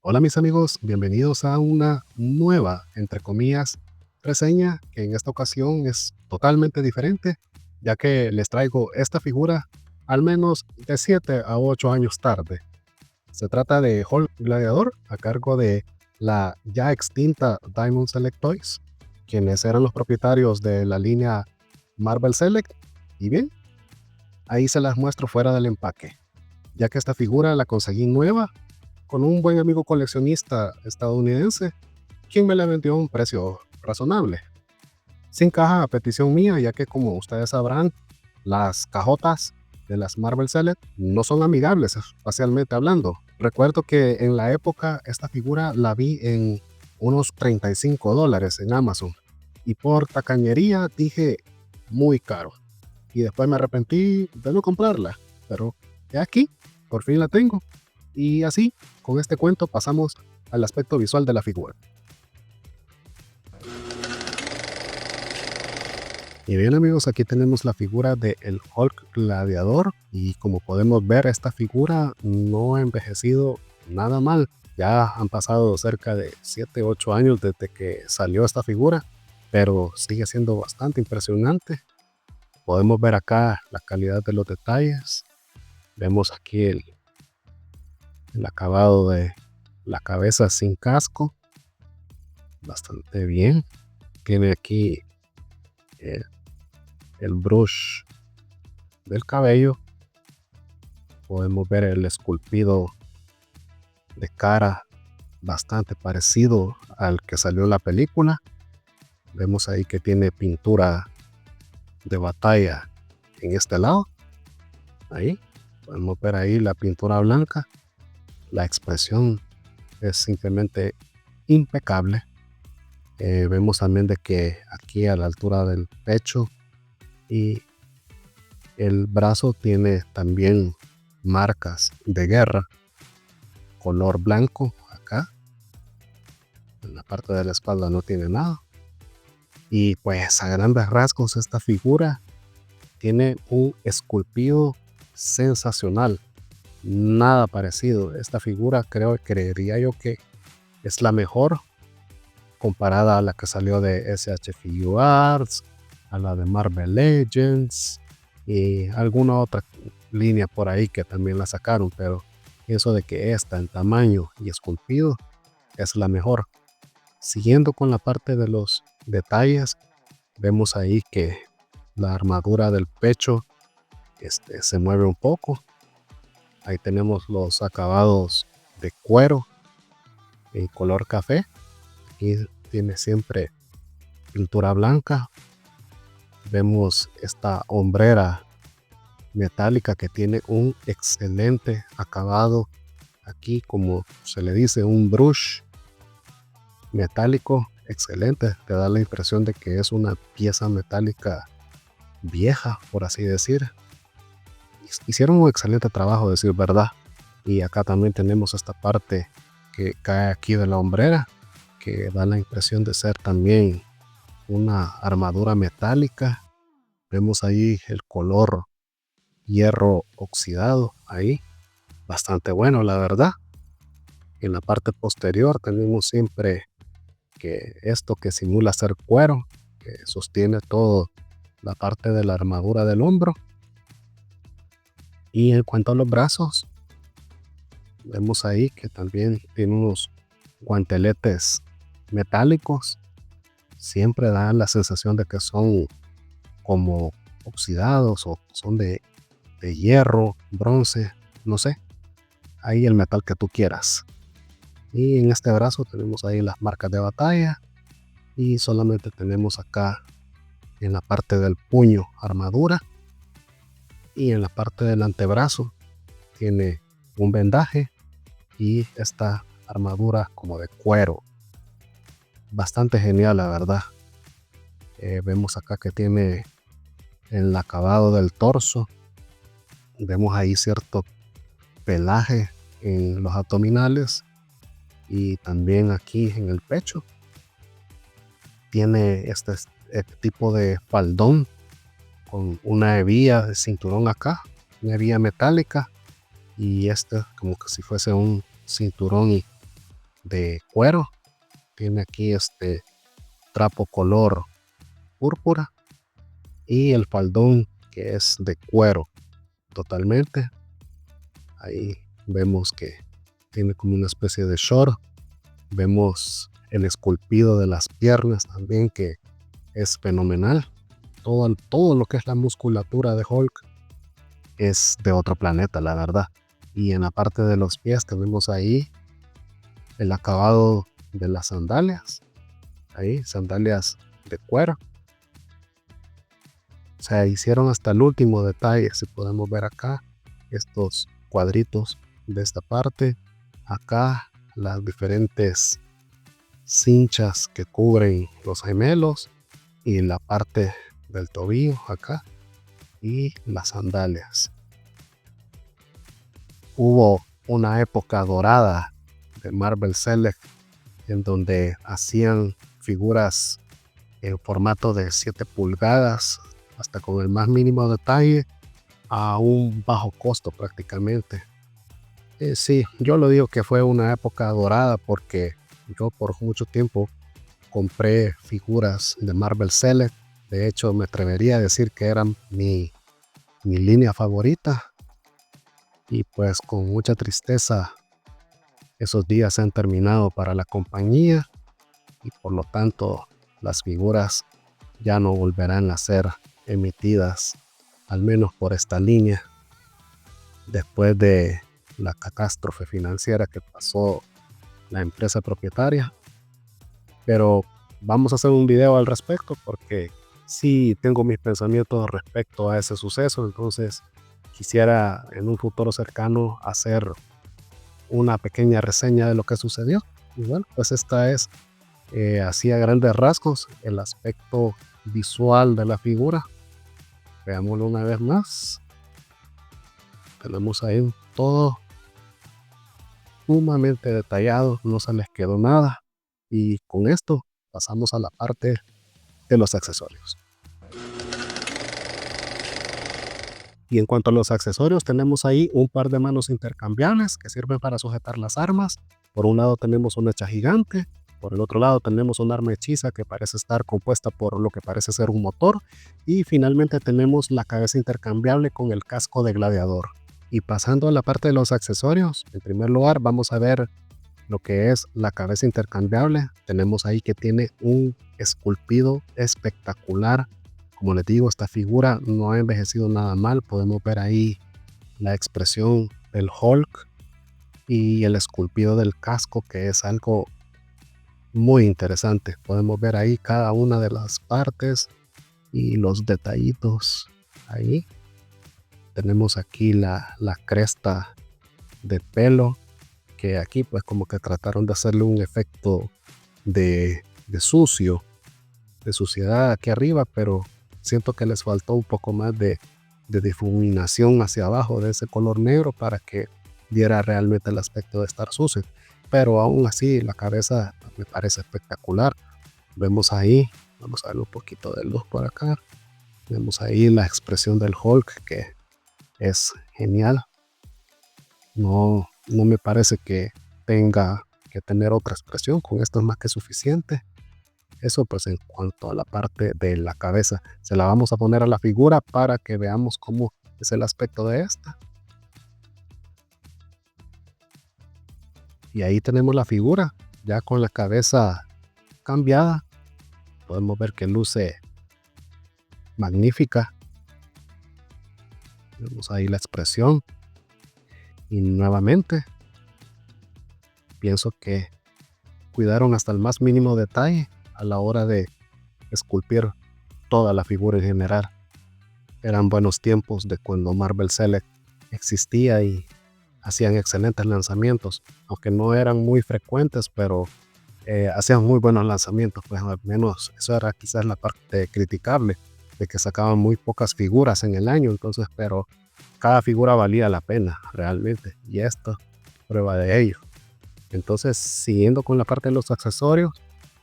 Hola mis amigos, bienvenidos a una nueva, entre comillas, reseña que en esta ocasión es totalmente diferente, ya que les traigo esta figura al menos de 7 a 8 años tarde. Se trata de Hulk Gladiador a cargo de la ya extinta Diamond Select Toys, quienes eran los propietarios de la línea Marvel Select. Y bien, ahí se las muestro fuera del empaque, ya que esta figura la conseguí nueva con un buen amigo coleccionista estadounidense, quien me la vendió a un precio razonable. Sin caja a petición mía, ya que como ustedes sabrán, las cajotas de las Marvel Select no son amigables espacialmente hablando. Recuerdo que en la época esta figura la vi en unos $35 en Amazon y por tacañería dije muy caro y después me arrepentí de no comprarla, pero he aquí, por fin la tengo. Y así, con este cuento pasamos al aspecto visual de la figura. Y bien amigos, aquí tenemos la figura de el Hulk Gladiador y como podemos ver esta figura no ha envejecido nada mal. Ya han pasado cerca de 7-8 años desde que salió esta figura, pero sigue siendo bastante impresionante. Podemos ver acá la calidad de los detalles. Vemos aquí el acabado de la cabeza sin casco, bastante bien. Tiene aquí el, el brush del cabello. Podemos ver el esculpido de cara bastante parecido al que salió en la película. Vemos ahí que tiene pintura de batalla en este lado. Ahí podemos ver ahí la pintura blanca. La expresión es simplemente impecable. Vemos también de que aquí a la altura del pecho y el brazo tiene también marcas de guerra, color blanco acá. En la parte de la espalda no tiene nada. Y pues a grandes rasgos esta figura tiene un esculpido sensacional. Nada parecido. Esta figura creería yo que es la mejor comparada a la que salió de SH Figure Arts, a la de Marvel Legends y alguna otra línea por ahí que también la sacaron, pero eso de que esta en tamaño y esculpido es la mejor. Siguiendo con la parte de los detalles, vemos ahí que la armadura del pecho se mueve un poco. Ahí tenemos los acabados de cuero en color café y tiene siempre pintura blanca. Vemos esta hombrera metálica que tiene un excelente acabado aquí, como se le dice, un brush metálico excelente. Te da la impresión de que es una pieza metálica vieja, por así decir. Hicieron un excelente trabajo, decir verdad. Y acá también tenemos esta parte que cae aquí de la hombrera, que da la impresión de ser también una armadura metálica. Vemos ahí el color hierro oxidado ahí, bastante bueno la verdad. En la parte posterior tenemos siempre que esto que simula ser cuero, que sostiene todo la parte de la armadura del hombro. Y en cuanto a los brazos, vemos ahí que también tiene unos guanteletes metálicos. Siempre dan la sensación de que son como oxidados o son de hierro, bronce, no sé. Ahí el metal que tú quieras. Y en este brazo tenemos ahí las marcas de batalla. Y solamente tenemos acá en la parte del puño armadura. Y en la parte del antebrazo tiene un vendaje y esta armadura como de cuero. Bastante genial la verdad. Vemos acá que tiene el acabado del torso. Vemos ahí cierto pelaje en los abdominales y también aquí en el pecho. Tiene este tipo de faldón con una hebilla de cinturón acá, una hebilla metálica y como que si fuese un cinturón de cuero. Tiene aquí este trapo color púrpura y el faldón que es de cuero totalmente. Ahí vemos que tiene como una especie de short. Vemos el esculpido de las piernas también, que es fenomenal. Todo lo que es la musculatura de Hulk es de otro planeta, la verdad. Y en la parte de los pies tenemos ahí el acabado de las sandalias. Ahí, sandalias de cuero. Se hicieron hasta el último detalle. Si podemos ver acá, estos cuadritos de esta parte. Acá, las diferentes cinchas que cubren los gemelos. Y la parte del tobillo acá. Y las sandalias. Hubo una época dorada de Marvel Select en donde hacían figuras en formato de 7 pulgadas hasta con el más mínimo detalle a un bajo costo prácticamente. Sí, yo lo digo que fue una época dorada porque yo por mucho tiempo compré figuras de Marvel Select. De hecho, me atrevería a decir que eran mi línea favorita. Y pues con mucha tristeza esos días se han terminado para la compañía y por lo tanto las figuras ya no volverán a ser emitidas, al menos por esta línea, después de la catástrofe financiera que pasó la empresa propietaria. Pero vamos a hacer un video al respecto porque sí tengo mis pensamientos respecto a ese suceso. Entonces quisiera en un futuro cercano hacer una pequeña reseña de lo que sucedió. Y bueno, pues esta es así a grandes rasgos el aspecto visual de la figura. Veámoslo una vez más. Tenemos ahí todo sumamente detallado, no se les quedó nada. Y con esto pasamos a la parte de los accesorios. Y en cuanto a los accesorios, tenemos ahí un par de manos intercambiables que sirven para sujetar las armas. Por un lado tenemos un hacha gigante, por el otro lado tenemos un arma hechiza que parece estar compuesta por lo que parece ser un motor. Y finalmente tenemos la cabeza intercambiable con el casco de gladiador. Y pasando a la parte de los accesorios, en primer lugar vamos a ver lo que es la cabeza intercambiable. Tenemos ahí que tiene un esculpido espectacular. Como les digo, esta figura no ha envejecido nada mal. Podemos ver ahí la expresión del Hulk y el esculpido del casco, que es algo muy interesante. Podemos ver ahí cada una de las partes y los detallitos ahí. Tenemos aquí la cresta de pelo, que aquí pues como que trataron de hacerle un efecto de suciedad aquí arriba, pero siento que les faltó un poco más de difuminación hacia abajo de ese color negro para que diera realmente el aspecto de estar sucio. Pero aún así la cabeza me parece espectacular. Vemos ahí, vamos a ver un poquito de luz por acá. Vemos ahí la expresión del Hulk, que es genial. No me parece que tenga que tener otra expresión. Con esto es más que suficiente. Eso pues en cuanto a la parte de la cabeza. Se la vamos a poner a la figura para que veamos cómo es el aspecto de esta. Y ahí tenemos la figura ya con la cabeza cambiada. Podemos ver que luce magnífica. Vemos ahí la expresión. Y nuevamente pienso que cuidaron hasta el más mínimo detalle a la hora de esculpir toda la figura en general. Eran buenos tiempos de cuando Marvel Select existía y hacían excelentes lanzamientos, aunque no eran muy frecuentes, pero hacían muy buenos lanzamientos. Pues al menos eso era quizás la parte criticable, de que sacaban muy pocas figuras en el año. Entonces, pero cada figura valía la pena realmente, y esto prueba de ello. Entonces, siguiendo con la parte de los accesorios,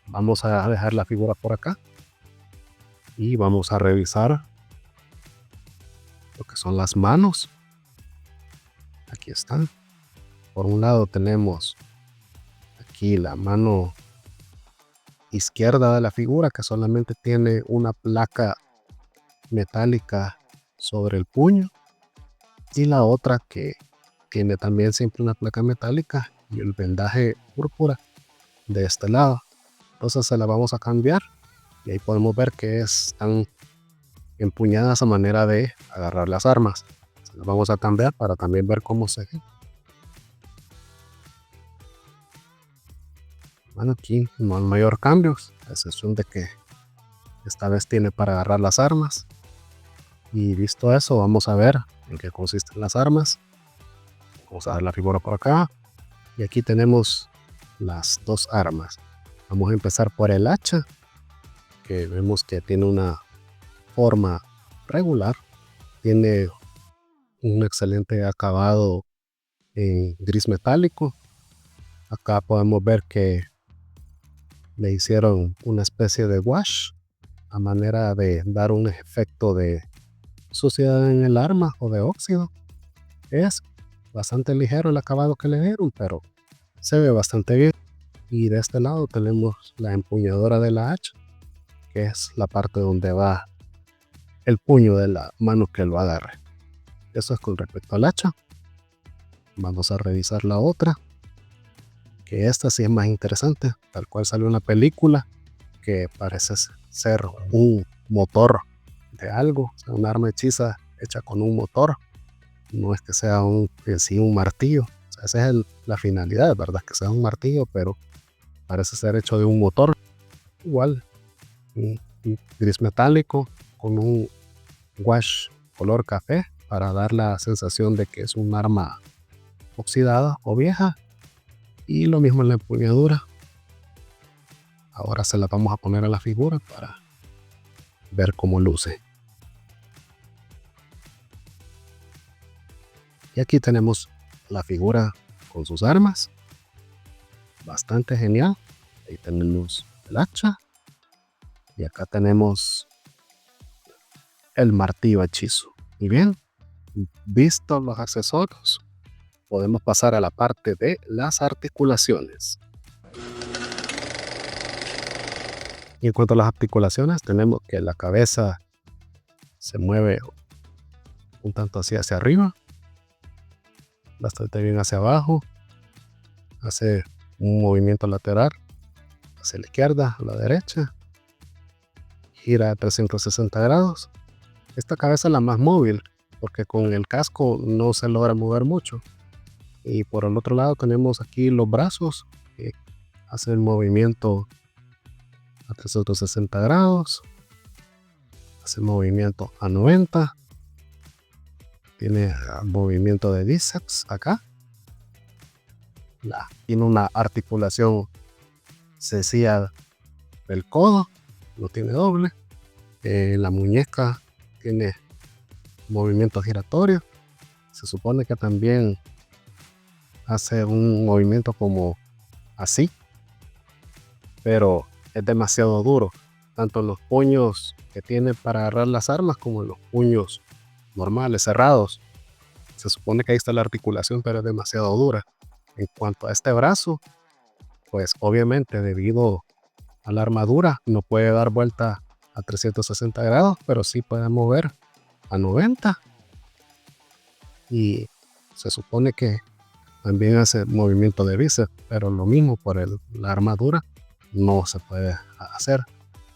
vamos a dejar la figura por acá y vamos a revisar lo que son las manos. Aquí están. Por un lado tenemos aquí la mano izquierda de la figura, que solamente tiene una placa metálica sobre el puño, y la otra que tiene también siempre una placa metálica y el vendaje púrpura de este lado. Entonces se la vamos a cambiar y ahí podemos ver que están empuñadas a manera de agarrar las armas. Se las vamos a cambiar para también ver cómo se ve. Bueno, aquí no hay mayor cambios, a excepción de que esta vez tiene para agarrar las armas. Y visto eso, vamos a ver en qué consisten las armas. Vamos a dar la figura por acá. Y aquí tenemos las dos armas. Vamos a empezar por el hacha, que vemos que tiene una forma regular. Tiene un excelente acabado en gris metálico. Acá podemos ver que le hicieron una especie de wash a manera de dar un efecto de suciedad en el arma o de óxido. Es bastante ligero el acabado que le dieron, pero se ve bastante bien. Y de este lado tenemos la empuñadura de la hacha, que es la parte donde va el puño de la mano que lo agarre. Eso es con respecto al hacha. Vamos a revisar la otra, que esta sí es más interesante, tal cual salió en la película, que parece ser un motor de algo, o sea, un arma hechiza hecha con un motor. No es que sea en sí un martillo, o sea, esa es la finalidad, ¿verdad? Que sea un martillo, pero parece ser hecho de un motor. Igual, un gris metálico con un wash color café para dar la sensación de que es un arma oxidada o vieja. Y lo mismo en la empuñadura. Ahora se la vamos a poner a la figura para ver cómo luce. Y aquí tenemos la figura con sus armas. Bastante genial. Ahí tenemos el hacha. Y acá tenemos el martillo hechizo. Y bien, vistos los accesorios, podemos pasar a la parte de las articulaciones. Y en cuanto a las articulaciones, tenemos que la cabeza se mueve un tanto hacia arriba, bastante bien hacia abajo, hace un movimiento lateral hacia la izquierda, a la derecha, gira a 360 grados. Esta cabeza es la más móvil, porque con el casco no se logra mover mucho. Y por el otro lado tenemos aquí los brazos, que hacen el movimiento a 360 grados, hace movimiento a 90, tiene movimiento de bíceps acá, tiene una articulación sencilla del codo, no tiene doble, la muñeca tiene movimiento giratorio, se supone que también hace un movimiento como así, pero es demasiado duro, tanto los puños que tiene para agarrar las armas como los puños normales, cerrados. Se supone que ahí está la articulación, pero es demasiado dura. En cuanto a este brazo, pues obviamente debido a la armadura no puede dar vuelta a 360 grados, pero sí puede mover a 90. Y se supone que también hace movimiento de bíceps, pero lo mismo por la armadura no se puede hacer.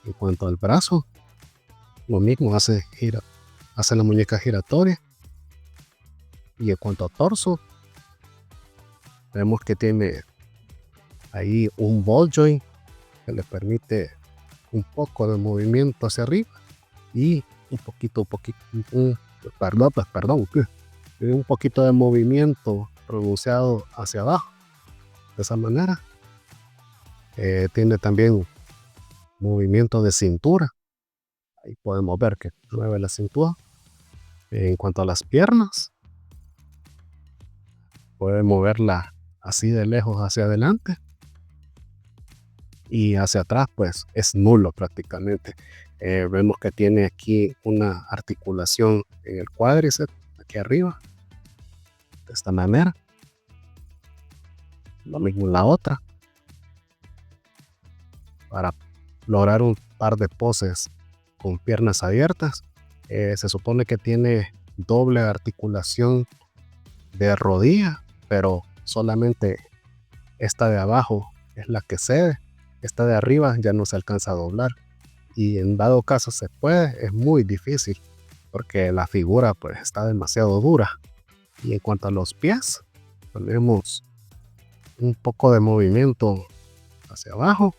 En cuanto al brazo, lo mismo, hace la muñeca giratoria. Y en cuanto a torso, vemos que tiene ahí un ball joint que le permite un poco de movimiento hacia arriba y un poquito de movimiento pronunciado hacia abajo. De esa manera tiene también movimiento de cintura. Ahí podemos ver que mueve la cintura. En cuanto a las piernas, puede moverla así de lejos hacia adelante, y hacia atrás pues es nulo prácticamente. Vemos que tiene aquí una articulación en el cuádriceps aquí arriba, de esta manera. Lo mismo en la otra. para lograr un par de poses con piernas abiertas. Se supone que tiene doble articulación de rodilla, pero solamente esta de abajo es la que cede, esta de arriba ya no se alcanza a doblar, y en dado caso se puede, es muy difícil porque la figura pues está demasiado dura. Y en cuanto a los pies, tenemos un poco de movimiento hacia abajo,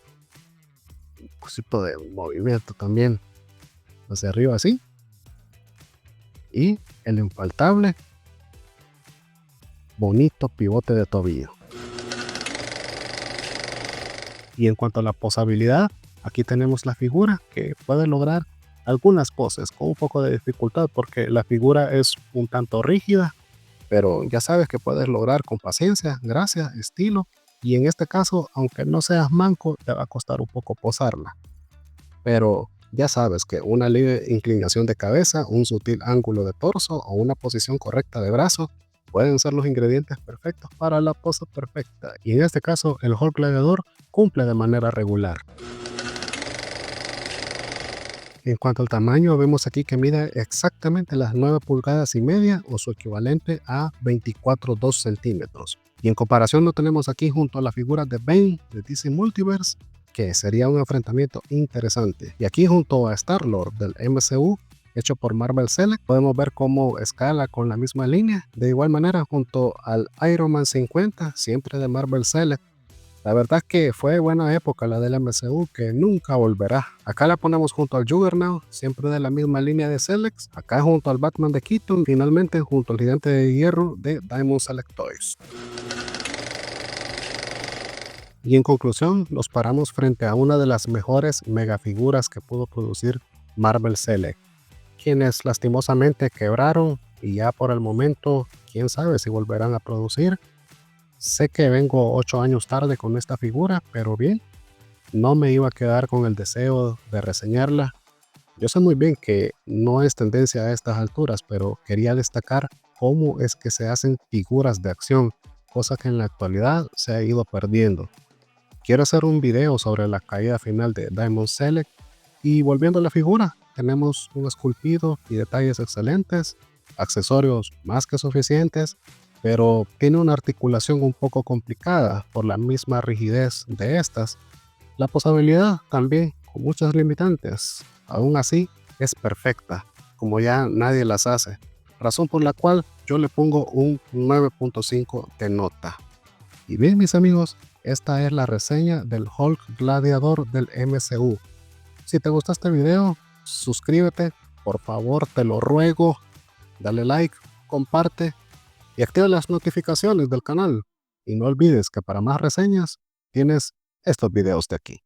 un poquito de movimiento también hacia arriba así, y el infaltable bonito pivote de tobillo. Y en cuanto a la posabilidad, aquí tenemos la figura que puede lograr algunas poses con un poco de dificultad porque la figura es un tanto rígida, pero ya sabes que puedes lograr con paciencia, gracia, estilo, y en este caso, aunque no seas manco, te va a costar un poco posarla. Pero ya sabes que una leve inclinación de cabeza, un sutil ángulo de torso o una posición correcta de brazo pueden ser los ingredientes perfectos para la pose perfecta, y en este caso el Hulk gladiador cumple de manera regular. En cuanto al tamaño, vemos aquí que mide exactamente las 9 pulgadas y media o su equivalente a 24,2 centímetros. Y en comparación lo tenemos aquí junto a la figura de Bane de DC Multiverse, que sería un enfrentamiento interesante. Y aquí junto a Star-Lord del MCU, hecho por Marvel Select, podemos ver cómo escala con la misma línea. De igual manera, junto al Iron Man 50, siempre de Marvel Select. La verdad es que fue buena época la del MCU que nunca volverá. Acá la ponemos junto al Juggernaut, siempre de la misma línea de Select. Acá junto al Batman de Keaton, finalmente junto al Gigante de Hierro de Diamond Select Toys. Y en conclusión, los paramos frente a una de las mejores megafiguras que pudo producir Marvel Select, quienes lastimosamente quebraron y ya por el momento, quién sabe si volverán a producir. Sé que vengo 8 años tarde con esta figura, pero bien, no me iba a quedar con el deseo de reseñarla. Yo sé muy bien que no es tendencia a estas alturas, pero quería destacar cómo es que se hacen figuras de acción, cosa que en la actualidad se ha ido perdiendo. Quiero hacer un video sobre la caída final de Diamond Select, y volviendo a la figura, tenemos un esculpido y detalles excelentes, accesorios más que suficientes, pero tiene una articulación un poco complicada por la misma rigidez de estas. La posabilidad también con muchas limitantes. Aún así, es perfecta, como ya nadie las hace, razón por la cual yo le pongo un 9.5 de nota. Y bien, mis amigos, esta es la reseña del Hulk gladiador del MCU. Si te gustó este video, suscríbete, por favor, te lo ruego, dale like, comparte y activa las notificaciones del canal. Y no olvides que para más reseñas tienes estos videos de aquí.